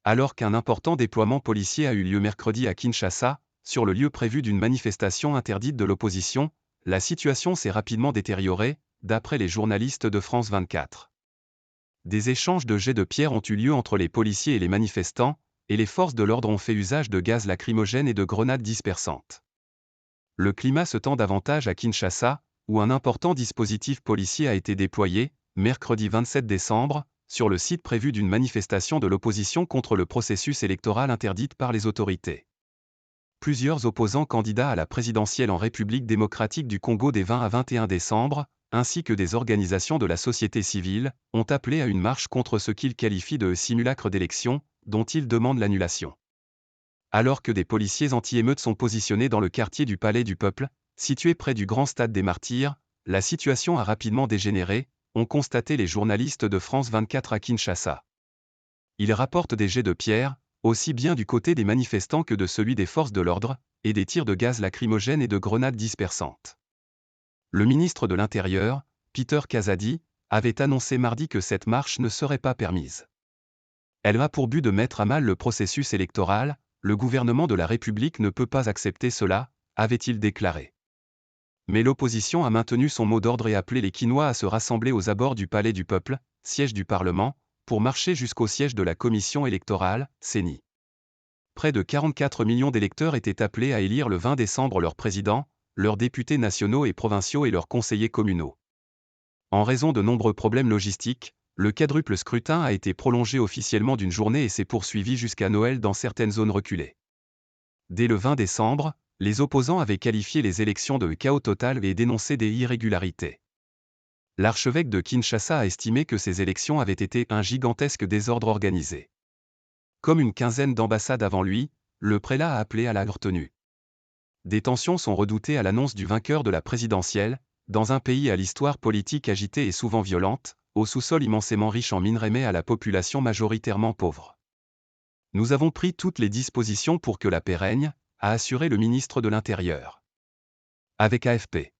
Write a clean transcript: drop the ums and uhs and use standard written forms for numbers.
Alors qu'un important déploiement policier a eu lieu mercredi à Kinshasa, sur le lieu prévu d'une manifestation interdite de l'opposition, la situation s'est rapidement détériorée, d'après les journalistes de France 24. Des échanges de jets de pierre ont eu lieu entre les policiers et les manifestants, et les forces de l'ordre ont fait usage de gaz lacrymogène et de grenades dispersantes. Le climat se tend davantage à Kinshasa, où un important dispositif policier a été déployé, mercredi 27 décembre, sur le site prévu d'une manifestation de l'opposition contre le processus électoral interdite par les autorités. Plusieurs opposants candidats à la présidentielle en République démocratique du Congo des 20 à 21 décembre, ainsi que des organisations de la société civile, ont appelé à une marche contre ce qu'ils qualifient de simulacre d'élection, dont ils demandent l'annulation. Alors que des policiers anti-émeutes sont positionnés dans le quartier du Palais du Peuple, situé près du Grand Stade des Martyrs, la situation a rapidement dégénéré, ont constaté les journalistes de France 24 à Kinshasa. Ils rapportent des jets de pierre, aussi bien du côté des manifestants que de celui des forces de l'ordre, et des tirs de gaz lacrymogène et de grenades dispersantes. Le ministre de l'Intérieur, Peter Kazadi, avait annoncé mardi que cette marche ne serait pas permise. Elle a pour but de mettre à mal le processus électoral, le gouvernement de la République ne peut pas accepter cela, avait-il déclaré. Mais l'opposition a maintenu son mot d'ordre et appelé les Kinois à se rassembler aux abords du Palais du Peuple, siège du Parlement, pour marcher jusqu'au siège de la Commission électorale, CENI. Près de 44 millions d'électeurs étaient appelés à élire le 20 décembre leur président, leurs députés nationaux et provinciaux et leurs conseillers communaux. En raison de nombreux problèmes logistiques, le quadruple scrutin a été prolongé officiellement d'une journée et s'est poursuivi jusqu'à Noël dans certaines zones reculées. Dès le 20 décembre, les opposants avaient qualifié les élections de chaos total et dénoncé des irrégularités. L'archevêque de Kinshasa a estimé que ces élections avaient été un gigantesque désordre organisé. Comme une quinzaine d'ambassades avant lui, le prélat a appelé à la retenue. Des tensions sont redoutées à l'annonce du vainqueur de la présidentielle, dans un pays à l'histoire politique agitée et souvent violente, au sous-sol immensément riche en minerais mais à la population majoritairement pauvre. Nous avons pris toutes les dispositions pour que la paix règne, a assuré le ministre de l'Intérieur. Avec AFP.